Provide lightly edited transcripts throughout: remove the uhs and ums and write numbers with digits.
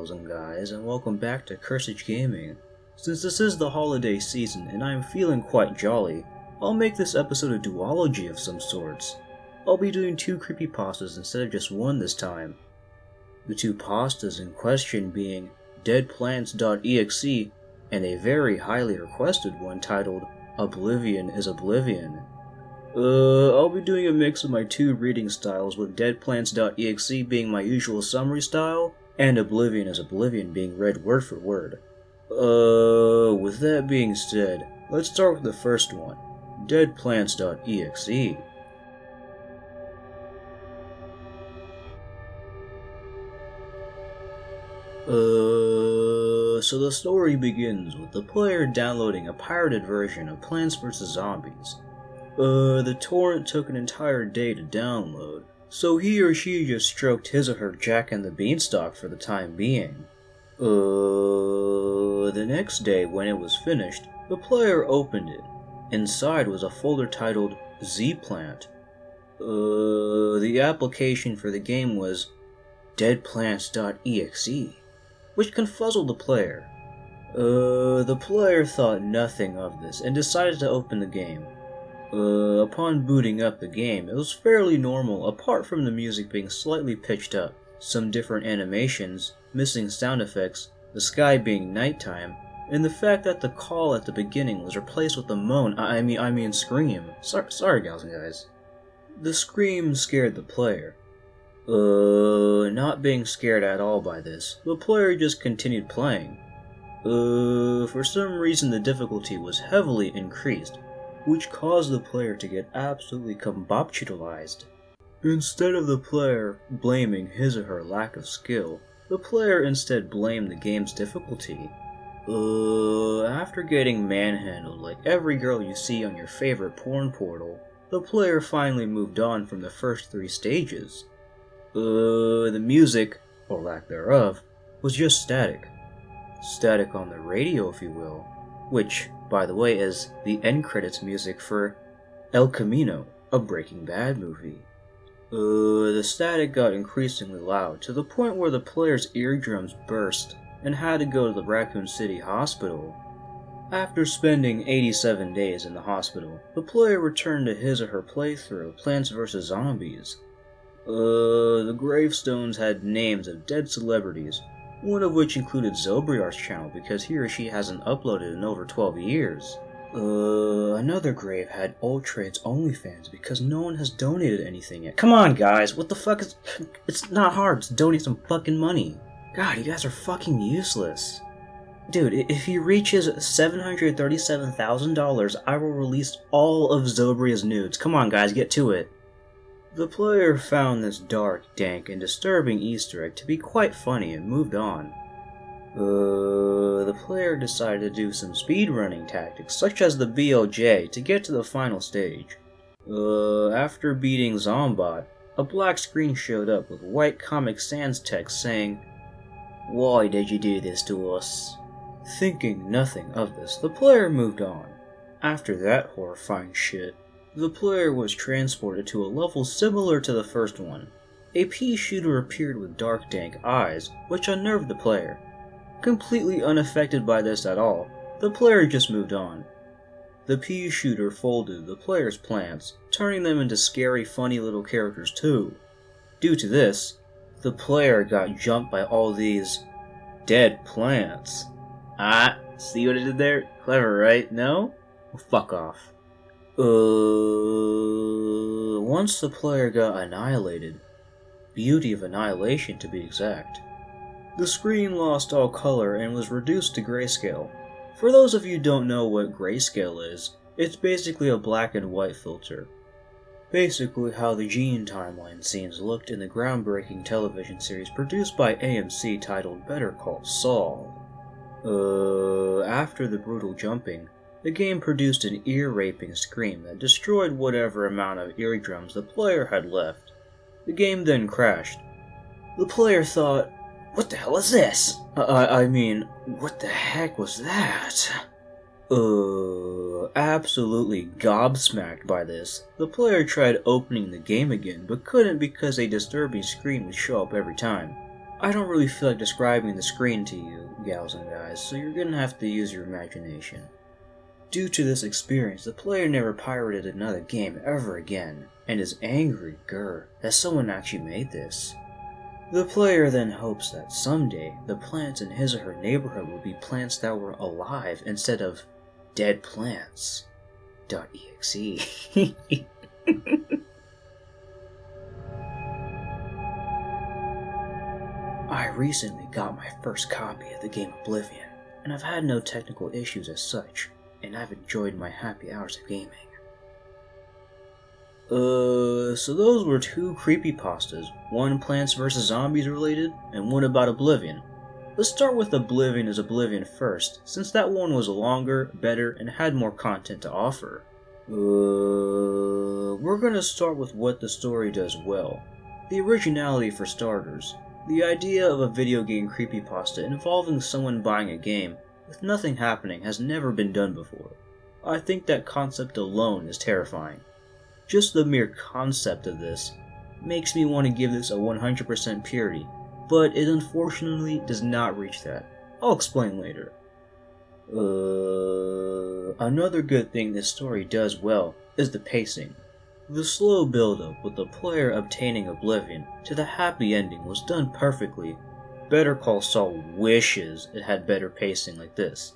gals and guys, and welcome back to Cursage Gaming. Since this is the holiday season and I am feeling quite jolly, I'll make this episode a duology of some sorts. I'll be doing 2 creepypastas instead of just one this time. The 2 pastas in question being Deadplants.exe and a very highly requested one titled Oblivion is Oblivion. I'll be doing a mix of my 2 reading styles, with Deadplants.exe being my usual summary style, and Oblivion is Oblivion being read word for word. With that being said, let's start with the first one, Deadplants.exe. So the story begins with the player downloading a pirated version of Plants vs. Zombies. The torrent took an entire day to download, so he or she just stroked his or her Jack and the Beanstalk for the time being. The next day when it was finished, the player opened it. Inside was a folder titled Z-Plant. The application for the game was Deadplants.exe, which confuzzled the player. The player thought nothing of this and decided to open the game. Upon booting up the game, it was fairly normal apart from the music being slightly pitched up, some different animations, missing sound effects, the sky being nighttime, and the fact that the call at the beginning was replaced with a moan, I mean scream. Sorry gals and guys. The scream scared the player. Not being scared at all by this, the player just continued playing. For some reason the difficulty was heavily increased, which caused the player to get absolutely combobulated. Instead of the player blaming his or her lack of skill, the player instead blamed the game's difficulty. After getting manhandled like every girl you see on your favorite porn portal, the player finally moved on from the first 3 stages. The music, or lack thereof, was just static. Static on the radio, if you will, which, by the way, is the end credits music for El Camino, a Breaking Bad movie. The static got increasingly loud to the point where the player's eardrums burst and had to go to the Raccoon City Hospital. After spending 87 days in the hospital, the player returned to his or her playthrough of Plants vs. Zombies. The gravestones had names of dead celebrities, one of which included Zobriar's channel because he or she hasn't uploaded in over 12 years. Another grave had Old Trade's OnlyFans because no one has donated anything yet. Come on guys, what the fuck is... It's not hard to donate some fucking money. God, you guys are fucking useless. Dude, if he reaches $737,000, I will release all of Zobria's nudes. Come on guys, get to it. The player found this dark, dank, and disturbing Easter egg to be quite funny and moved on. The player decided to do some speedrunning tactics, such as the BOJ, to get to the final stage. After beating Zombot, a black screen showed up with white Comic Sans text saying, "Why did you do this to us?" Thinking nothing of this, the player moved on. After that horrifying shit, the player was transported to a level similar to the first one. A pea shooter appeared with dark, dank eyes, which unnerved the player. Completely unaffected by this at all, the player just moved on. The pea shooter folded the player's plants, turning them into scary, funny little characters too. Due to this, the player got jumped by all these dead plants. Ah, see what I did there? Clever, right? No? Well, fuck off. Once the player got annihilated, Beauty of Annihilation to be exact, the screen lost all color and was reduced to grayscale. For those of you who don't know what grayscale is, it's basically a black and white filter. Basically how the Gene timeline scenes looked in the groundbreaking television series produced by AMC titled Better Call Saul. After the brutal jumping, the game produced an ear-raping scream that destroyed whatever amount of eardrums the player had left. The game then crashed. The player thought, "What the hell is this? I mean, what the heck was that?" Absolutely gobsmacked by this, the player tried opening the game again but couldn't because a disturbing screen would show up every time. I don't really feel like describing the screen to you, gals and guys, so you're gonna have to use your imagination. Due to this experience, the player never pirated another game ever again, and is angry, that someone actually made this. The player then hopes that someday, the plants in his or her neighborhood will be plants that were alive instead of Deadplants.exe. I recently got my first copy of the game Oblivion, and I've had no technical issues as such, and I've enjoyed my happy hours of gaming. So those were two creepypastas, one Plants vs. Zombies related, and one about Oblivion. Let's start with Oblivion as Oblivion first, since that one was longer, better, and had more content to offer. We're gonna start with what the story does well. The originality for starters. The idea of a video game creepypasta involving someone buying a game with nothing happening has never been done before. I think that concept alone is terrifying. Just the mere concept of this makes me want to give this a 100% purity, but it unfortunately does not reach that. I'll explain later. Another good thing this story does well is the pacing. The slow build-up with the player obtaining Oblivion to the happy ending was done perfectly. Better Call Saul wishes it had better pacing like this.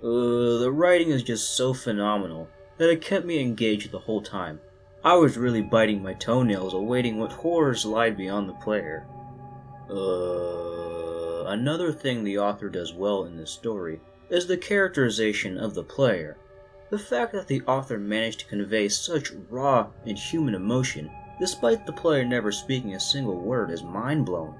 The writing is just so phenomenal that it kept me engaged the whole time. I was really biting my toenails awaiting what horrors lied beyond the player. Another thing the author does well in this story is the characterization of the player. The fact that the author managed to convey such raw and human emotion, despite the player never speaking a single word, is mind-blowing.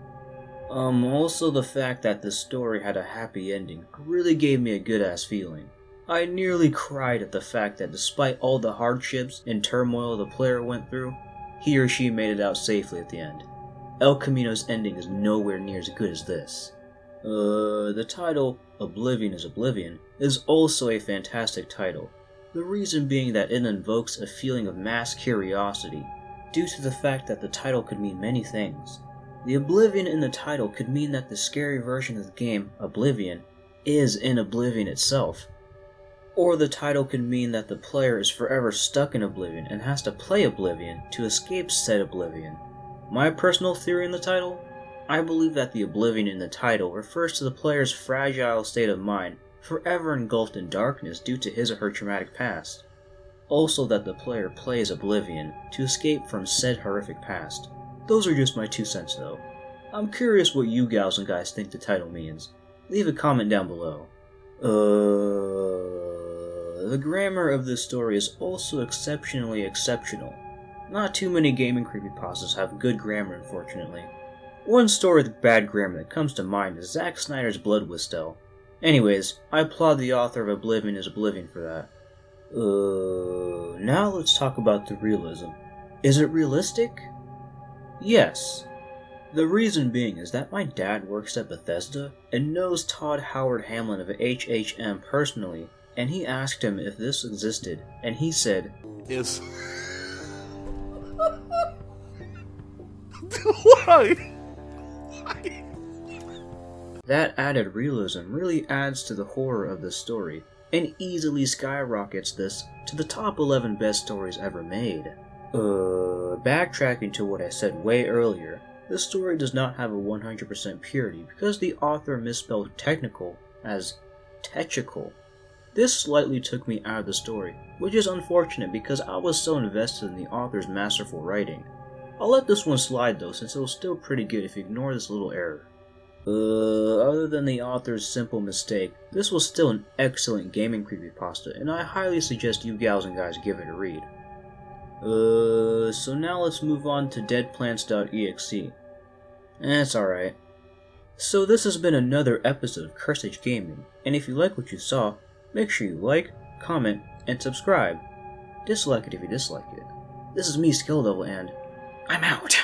Also the fact that this story had a happy ending really gave me a good-ass feeling. I nearly cried at the fact that despite all the hardships and turmoil the player went through, he or she made it out safely at the end. El Camino's ending is nowhere near as good as this. The title, Oblivion is Oblivion, is also a fantastic title. The reason being that it invokes a feeling of mass curiosity, due to the fact that the title could mean many things. The Oblivion in the title could mean that the scary version of the game, Oblivion, is in Oblivion itself. Or the title could mean that the player is forever stuck in Oblivion and has to play Oblivion to escape said Oblivion. My personal theory in the title? I believe that the Oblivion in the title refers to the player's fragile state of mind, forever engulfed in darkness due to his or her traumatic past. Also that the player plays Oblivion to escape from said horrific past. Those are just my 2 cents though. I'm curious what you gals and guys think the title means. Leave a comment down below. The grammar of this story is also exceptionally exceptional. Not too many gaming creepypastas have good grammar, unfortunately. One story with bad grammar that comes to mind is Zack Snyder's Blood Whistle. Anyways, I applaud the author of Oblivion is Oblivion for that. Now let's talk about the realism. Is it realistic? Yes. The reason being is that my dad works at Bethesda and knows Todd Howard Hamlin of HHM personally, and he asked him if this existed, and he said, Yes. Why? That added realism really adds to the horror of this story, and easily skyrockets this to the top 11 best stories ever made. Backtracking to what I said way earlier, this story does not have a 100% purity because the author misspelled technical as techical. This slightly took me out of the story, which is unfortunate because I was so invested in the author's masterful writing. I'll let this one slide though, since it was still pretty good if you ignore this little error. Other than the author's simple mistake, this was still an excellent gaming creepypasta, and I highly suggest you gals and guys give it a read. So now let's move on to Deadplants.exe. It's alright. So this has been another episode of Cursage Gaming, and if you like what you saw, make sure you like, comment, and subscribe. Dislike it if you dislike it. This is me, Skill Devil, and I'm out!